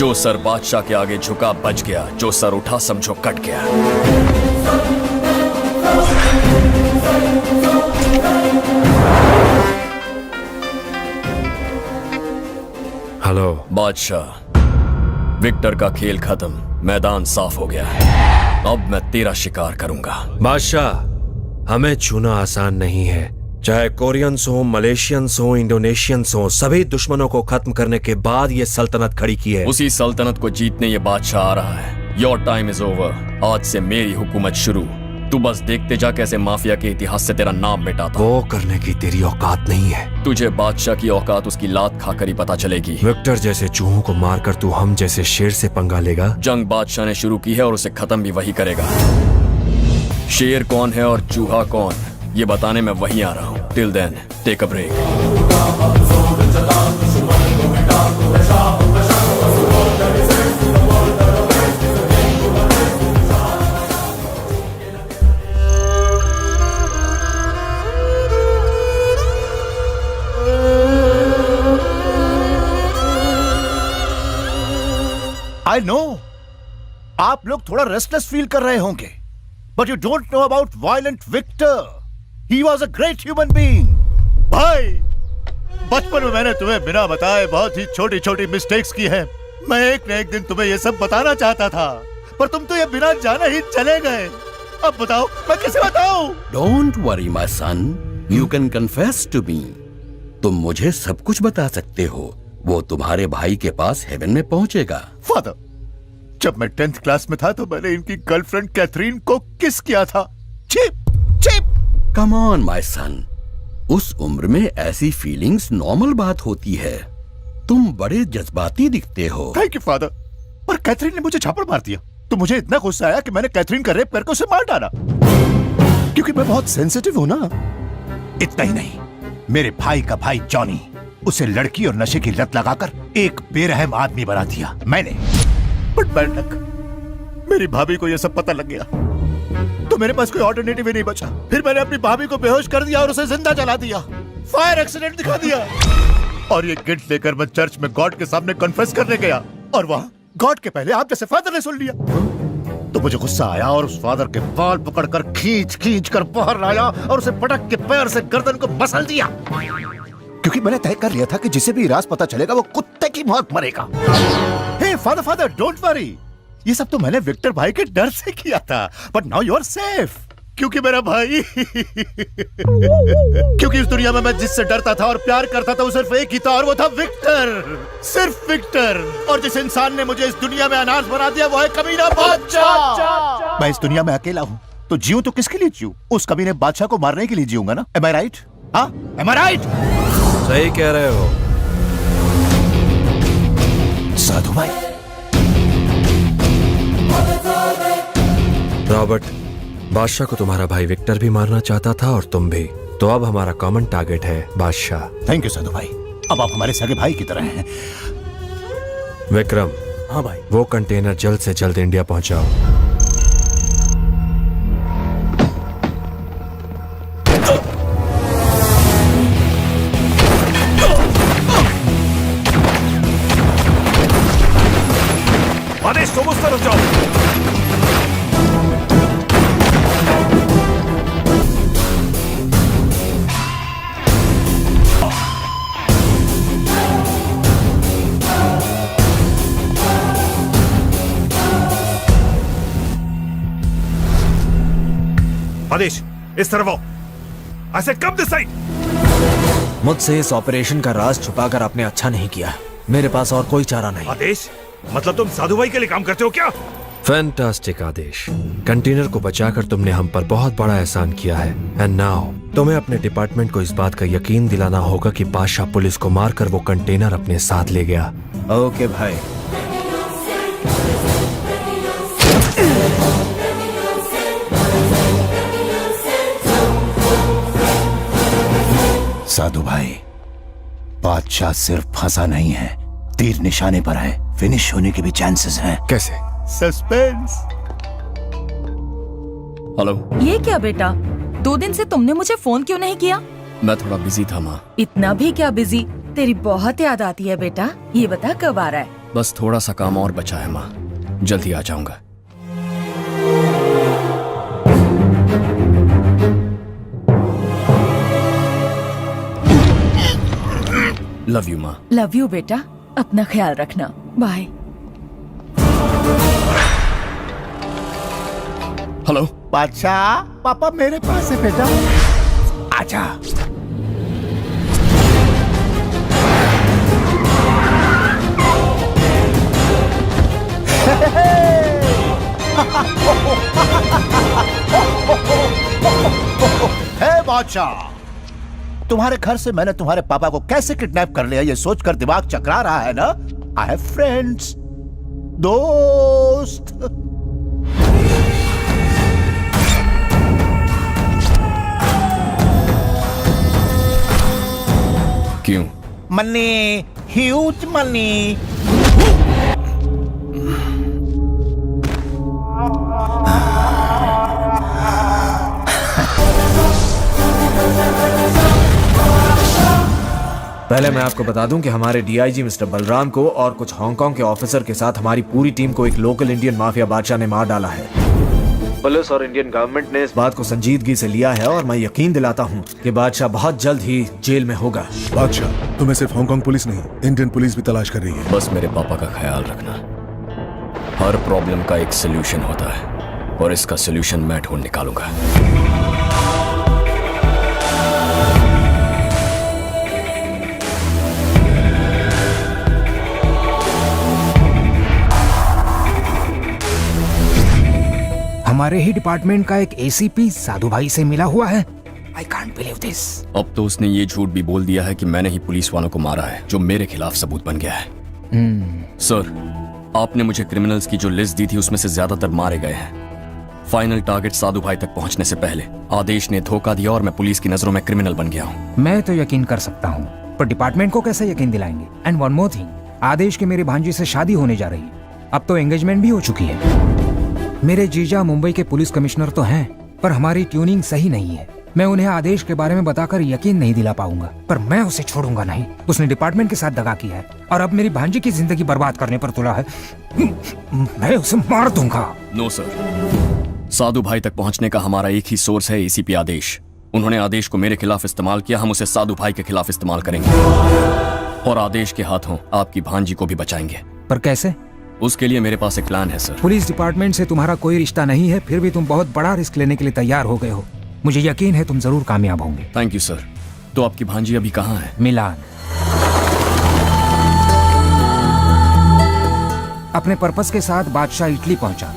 जो सर बादशाह के आगे झुका बच गया, जो सर उठा समझो कट गया। हेलो बादशाह, विक्टर का खेल खत्म, मैदान साफ हो गया है। अब मैं तेरा शिकार करूंगा। बादशाह, हमें छूना आसान नहीं है। चाहे कोरियंस हो, मलेशियंस हो, इंडोनेशियंस हो, सभी दुश्मनों को खत्म करने के बाद ये सल्तनत खड़ी की है। उसी सल्तनत को जीतने ये बादशाह आ रहा है। Your time is over. आज से मेरी हुकूमत शुरू। तू बस देखते जा कैसे माफिया के इतिहास से तेरा नाम मिटाता। वो करने की तेरी औकात नहीं है। तुझे बादशाह की औकात उसकी लात खाकर ही पता चलेगी। विक्टर जैसे चूहों को मारकर तू हम जैसे शेर से पंगा लेगा? जंग बादशाह ने शुरू की है और उसे खत्म भी वही करेगा। शेर कौन है और चूहा कौन, ये बताने मैं वहीं आ रहा हूँ। Till then take a break. I know आप लोग थोड़ा रेस्टलेस फील कर रहे होंगे, but you don't know about violent victor. He was a great human being. भाई, बचपन में मैंने तुम्हें बिना बताए बहुत ही छोटी छोटी मिस्टेक्स की है। मैं एक न एक दिन तुम्हें ये सब बताना चाहता था, पर तुम तो ये बिना जाने ही चले गए। अब बताओ मैं कैसे बताऊं? Don't worry my son, you can confess to me. तुम मुझे सब कुछ बता सकते हो। वो तुम्हारे भाई के पास हेवन में पहुंचेगा। फादर, जब मैं 10th क्लास में था तो मैंने इनकी गर्लफ्रेंड कैथरीन को किस किया था। Cheap cheap. Come on my son, उस उम्र में ऐसी फीलिंग्स नॉर्मल बात होती है। तुम बड़े जज्बाती दिखते हो। थैंक यू फादर, पर कैथरीन ने मुझे झापड़ मार दिया तो मुझे इतना गुस्सा आया कि मैंने कैथरीन का रेप करके उसे मार डाला, क्योंकि मैं बहुत सेंसिटिव हूं ना। इतना ही नहीं, मेरे भाई का भाई जॉनी, उसे लड़की और नशे की लत लगाकर एक बेरहम आदमी बना दिया मैंने। बट बैड लक, मेरी भाभी को यह सब पता लग गया तो मेरे पास कोई ऑल्टरनेटिव ही नहीं बचा। फिर मैंने अपनी भाभी को बेहोश कर दिया और उसे जिंदा जला दिया, फायर एक्सीडेंट दिखा दिया। और ये गिल्ट लेकर मैं चर्च में गॉड के सामने कन्फेस करने गया, और वहां गॉड के पहले आप जैसे फादर ने सुन लिया। तो मुझे गुस्सा आया और उस फादर के बाल पकड़कर खींच खींच कर बाहर लाया और उसे पटक के पैर से गर्दन को मसल दिया, क्योंकि मैंने तय कर लिया था कि जिसे भी राज पता चलेगा वो कुत्ते की मौत मरेगा। हे फादर फादर, डोंट वरी, ये सब तो मैंने विक्टर भाई के डर से किया था। But now you are safe, क्योंकि मेरा भाई क्योंकि इस दुनिया में मैं जिससे डरता था और प्यार करता था वो सिर्फ एक ही था, और वो था विक्टर, सिर्फ विक्टर। और जिस इंसान ने मुझे इस दुनिया में अनाथ बना दिया वो है कमीना बादशाह। मैं इस दुनिया में अकेला हूँ तो जीऊं तो किसके लिए जीऊं? उस कमीने बादशाह को मारने के लिए जीऊंगा ना। Am I right? हाँ, am I right? सही कह रहे हो साधु भाई। रॉबर्ट, बादशाह को तुम्हारा भाई विक्टर भी मारना चाहता था और तुम भी, तो अब हमारा कॉमन टारगेट है बादशाह। थैंक यू साधु भाई, अब आप हमारे सगे भाई की तरह हैं। विक्रम, हाँ भाई। वो कंटेनर जल्द से जल्द इंडिया पहुंचाओ। आदेश तुम उस तरफ जाओ। आदेश, इस तरफ आओ। I said come this side. मुझसे इस ऑपरेशन का राज छुपाकर आपने अच्छा नहीं किया। मेरे पास और कोई चारा नहीं। आदेश, मतलब तुम साधु भाई के लिए काम करते हो क्या? फैंटास्टिक आदेश, कंटेनर को बचाकर तुमने हम पर बहुत बड़ा एहसान किया है। एंड नाउ तुम्हें अपने डिपार्टमेंट को इस बात का यकीन दिलाना होगा कि बादशाह पुलिस को मारकर वो कंटेनर अपने साथ ले गया। ओके भाई। साधु भाई, बादशाह सिर्फ फंसा नहीं है, तीर निशाने पर है। फिनिश होने के भी चांसेस हैं। कैसे? सस्पेंस। हेलो। ये क्या बेटा, 2 दिन से तुमने मुझे फोन क्यों नहीं किया? मैं थोड़ा बिजी था माँ। इतना भी क्या बिजी? तेरी बहुत याद आती है बेटा। ये बता कब आ रहा है? बस थोड़ा सा काम और बचा है माँ, जल्दी आ जाऊंगा। लव यू माँ। लव यू बेटा, अपना ख्याल रखना। बाय। हेलो बादशाह, पापा मेरे पास है बेटा, आजा। हे बादशाह, तुम्हारे घर से मैंने तुम्हारे पापा को कैसे किडनैप कर लिया ये सोचकर दिमाग चकरा रहा है ना। आई हैव फ्रेंड्स, दोस्त। क्यों? Money, huge money. पहले मैं आपको बता दूं कि हमारे डीआईजी मिस्टर बलराम को और कुछ हांगकांग के ऑफिसर के साथ हमारी पूरी टीम को एक लोकल इंडियन माफिया बादशाह ने मार डाला है। पुलिस और इंडियन गवर्नमेंट ने इस बात को संजीदगी से लिया है और मैं यकीन दिलाता हूं कि बादशाह बहुत जल्द ही जेल में होगा। बादशाह, तुम्हें सिर्फ हांगकांग पुलिस नहीं, इंडियन पुलिस भी तलाश कर रही है। बस मेरे पापा का ख्याल रखना। हर प्रॉब्लम का एक सोल्यूशन होता है और इसका सोल्यूशन मैं ढूंढ निकालूंगा। हमारे ही डिपार्टमेंट का एक एसीपी साधु भाई से मिला हुआ है। I can't believe this. अब तो उसने ये झूठ भी बोल दिया है कि मैंने ही पुलिस वालों को मारा है, जो मेरे खिलाफ सबूत बन गया है। सर, आपने मुझे क्रिमिनल्स की जो लिस्ट दी थी उसमें से ज्यादातर मारे गए हैं। फाइनल टारगेट साधु भाई तक पहुंचने से पहले आदेश ने धोखा दिया और मैं पुलिस की नजरों में क्रिमिनल बन गया हूँ। मैं तो यकीन कर सकता हूँ, पर डिपार्टमेंट को कैसे यकीन दिलाएंगे? एंड वन मोर थिंग, आदेश की मेरी भांजी से शादी होने जा रही है। अब तो एंगेजमेंट भी हो चुकी है। मेरे जीजा मुंबई के पुलिस कमिश्नर तो हैं, पर हमारी ट्यूनिंग सही नहीं है। मैं उन्हें आदेश के बारे में बताकर यकीन नहीं दिला पाऊंगा, पर मैं उसे छोड़ूंगा नहीं। उसने डिपार्टमेंट के साथ दगा किया है और अब मेरी भांजी की जिंदगी बर्बाद करने पर तुला है। मैं उसे मार दूंगा। नो सर, साधु भाई तक पहुंचने का हमारा एक ही सोर्स है, एसीपी आदेश। उन्होंने आदेश को मेरे खिलाफ इस्तेमाल किया, हम उसे साधु भाई के खिलाफ इस्तेमाल करेंगे और आदेश के हाथों आपकी भांजी को भी बचाएंगे। पर कैसे? उसके लिए मेरे पास एक प्लान है सर। पुलिस डिपार्टमेंट से तुम्हारा कोई रिश्ता नहीं है, फिर भी तुम बहुत बड़ा रिस्क लेने के लिए तैयार हो गए हो। मुझे यकीन है तुम जरूर कामयाब होंगे। Thank you sir. तो आपकी भांजी अभी कहाँ है? मिलान। अपने पर्पस के साथ बादशाह इटली पहुंचा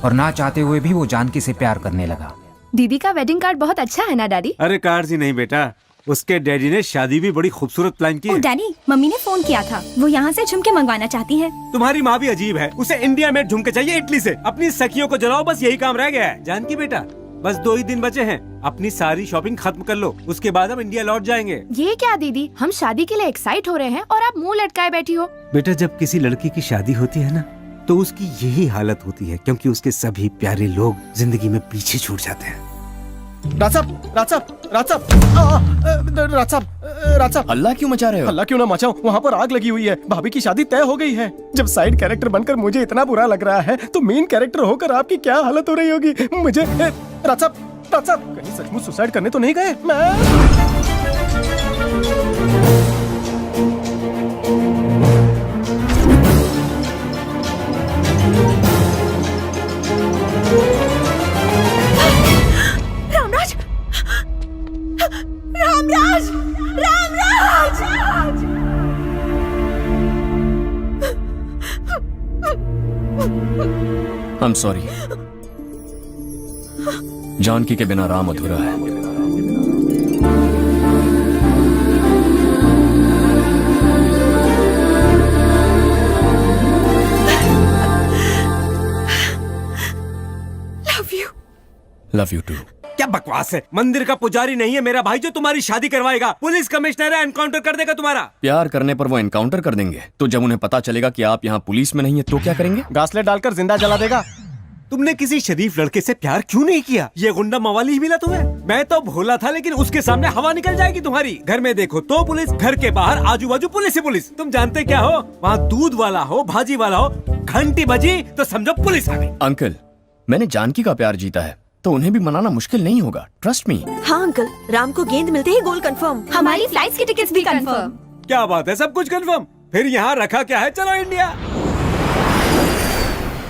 और ना चाहते हुए भी वो जानकी से प्यार करने लगा। दीदी का वेडिंग कार्ड बहुत अच्छा है ना डैडी? अरे कार्ड ही नहीं बेटा, उसके डैडी ने शादी भी बड़ी खूबसूरत प्लान की है। डैडी, मम्मी ने फोन किया था, वो यहाँ से झुमके मंगवाना चाहती है। तुम्हारी माँ भी अजीब है, उसे इंडिया में झुमके चाहिए इटली से। अपनी सखियों को जलाओ, बस यही काम रह गया है। जानकी बेटा, बस 2 ही दिन बचे हैं, अपनी सारी शॉपिंग खत्म कर लो, उसके बाद हम इंडिया लौट जाएंगे। ये क्या दीदी, हम शादी के लिए एक्साइट हो रहे हैं और आप मुंह लटकाए बैठी हो। बेटा, जब किसी लड़की की शादी होती है ना, तो उसकी यही हालत होती है, क्योंकि उसके सभी प्यारे लोग जिंदगी में पीछे छूट जाते हैं। अल्लाह क्यों मचा रहे हो? अल्लाह क्यों ना मचाऊं, वहाँ पर आग लगी हुई है। भाभी की शादी तय हो गई है। जब साइड कैरेक्टर बनकर मुझे इतना बुरा लग रहा है, तो मेन कैरेक्टर होकर आपकी क्या हालत हो रही होगी। मुझे राजा कहीं सचमुच सुसाइड करने तो नहीं गए? I'm sorry. जानकी के बिना राम अधूरा है। Love you too. क्या बकवास है, मंदिर का पुजारी नहीं है मेरा भाई जो तुम्हारी शादी करवाएगा। पुलिस कमिश्नर है, एनकाउंटर कर देगा तुम्हारा। प्यार करने पर वो एनकाउंटर कर देंगे, तो जब उन्हें पता चलेगा कि आप यहाँ पुलिस में नहीं है तो क्या करेंगे? गासलेट डालकर जिंदा जला देगा। तुमने किसी शरीफ लड़के से प्यार क्यों नहीं किया? ये गुंडा मवाली ही मिला तुम्हें? मैं तो भोला था, लेकिन उसके सामने हवा निकल जाएगी तुम्हारी। घर में देखो तो पुलिस, घर के बाहर आजू बाजू पुलिस ही पुलिस। तुम जानते क्या हो? वहाँ दूध वाला हो, भाजी वाला हो, घंटी बजी तो समझो पुलिस आ गई। अंकल, मैंने जानकी का प्यार जीता है तो उन्हें भी मनाना मुश्किल नहीं होगा, ट्रस्ट मी। हाँ अंकल, राम को गेंद मिलते ही गोल कंफर्म। हमारी फ्लाइट्स की टिकट्स भी कंफर्म। क्या बात है, सब कुछ कंफर्म। फिर यहाँ रखा क्या है, चलो इंडिया।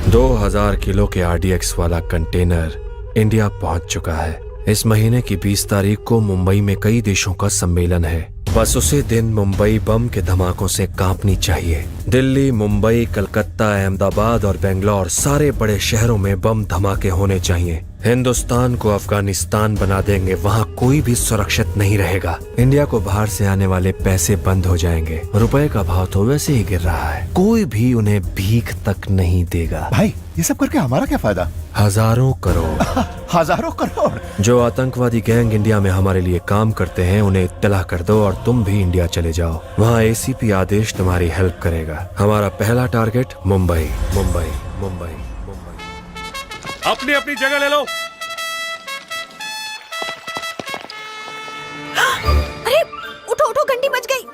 2000 किलो के RDX वाला कंटेनर इंडिया पहुंच चुका है। इस महीने की 20 तारीख को मुंबई में कई देशों का सम्मेलन है। बस उसी दिन मुंबई बम के धमाकों से कांपनी चाहिए। दिल्ली, मुंबई, कलकत्ता, अहमदाबाद और बेंगलोर, सारे बड़े शहरों में बम धमाके होने चाहिए। हिंदुस्तान को अफगानिस्तान बना देंगे, वहाँ कोई भी सुरक्षित नहीं रहेगा। इंडिया को बाहर से आने वाले पैसे बंद हो जाएंगे। रुपए का भाव तो वैसे ही गिर रहा है, कोई भी उन्हें भीख तक नहीं देगा। भाई ये सब करके हमारा क्या फायदा? हजारों करोड़। हजारों करोड़। जो आतंकवादी गैंग इंडिया में हमारे लिए काम करते हैं उन्हें इत्तला कर दो और तुम भी इंडिया चले जाओ। वहाँ ACP आदेश तुम्हारी हेल्प करेगा। हमारा पहला टारगेट मुंबई, मुंबई, मुंबई, मुंबई। अपनी अपनी जगह ले लो। अरे उठो उठो, घंटी बज गई।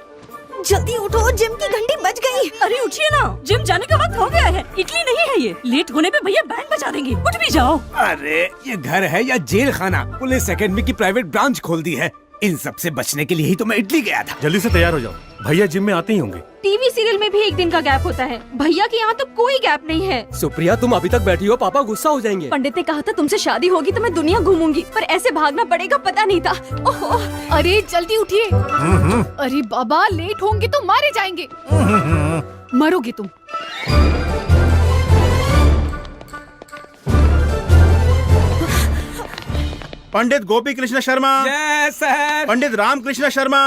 जल्दी उठो, जिम की घंटी बज गई। अरे उठिए ना, जिम जाने का वक्त हो गया है। इडली नहीं है ये, लेट होने पे भैया बैंड बजा देंगे। उठ भी जाओ। अरे ये घर है या जेल खाना? पुलिस एकेडमी की प्राइवेट ब्रांच खोल दी है। इन सब से बचने के लिए ही तो मैं इटली गया था। जल्दी से तैयार हो जाओ, भैया जिम में आते ही होंगे। टीवी सीरियल में भी एक दिन का गैप होता है, भैया के यहाँ तो कोई गैप नहीं है। सुप्रिया, तुम अभी तक बैठी हो, पापा गुस्सा हो जाएंगे। पंडित ने कहा था तुमसे शादी होगी तो मैं दुनिया घूमूंगी, पर ऐसे भागना पड़ेगा पता नहीं था। ओहो, अरे जल्दी उठिए। अरे बाबा, लेट होंगे तो मारे जाएंगे। मरोगे तुम। Pandit Gopi Krishna Sharma, yes sir. Pandit Ram Krishna Sharma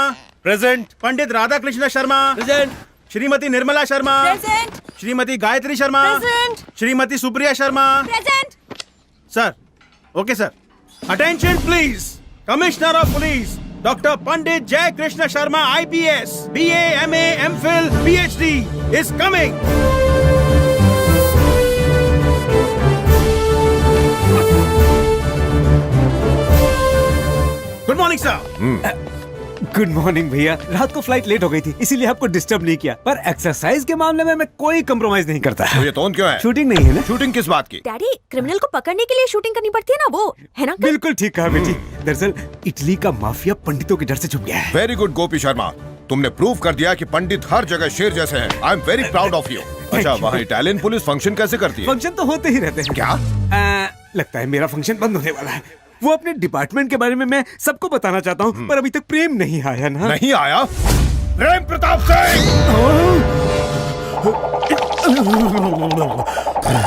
present, Pandit Radha Krishna Sharma present, Shrimati Nirmala Sharma present, Shrimati Gayatri Sharma present, Shrimati Supriya Sharma present. Sir. Okay sir, attention please. Commissioner of police doctor Pandit Jai Krishna Sharma IPS BA MA MPhil PhD is coming. Good morning sir. Good morning भैया। रात को फ्लाइट लेट हो गई थी, इसीलिए आपको डिस्टर्ब नहीं किया, पर एक्सरसाइज के मामले में मैं कोई कंप्रोमाइज नहीं करता। तो ये टोन क्यों है? शूटिंग नहीं है ना? शूटिंग किस बात की? डैडी, क्रिमिनल को पकड़ने के लिए शूटिंग करनी पड़ती है ना, वो है ना? बिल्कुल ठीक कहा बेटी। दरअसल इटली का माफिया पंडितों के डर से छुप गया है। वेरी गुड गोपी शर्मा, तुमने प्रूव कर दिया कि पंडित हर जगह शेर जैसे हैं। I am very proud of you. अच्छा, वहाँ इटालियन पुलिस फंक्शन कैसे करती है? फंक्शन तो होते ही रहते हैं। क्या? लगता है मेरा फंक्शन बंद होने वाला है। वो अपने डिपार्टमेंट के बारे में मैं सबको बताना चाहता हूँ, पर अभी तक प्रेम नहीं आया ना। नहीं आया? प्रेम प्रताप सिंह।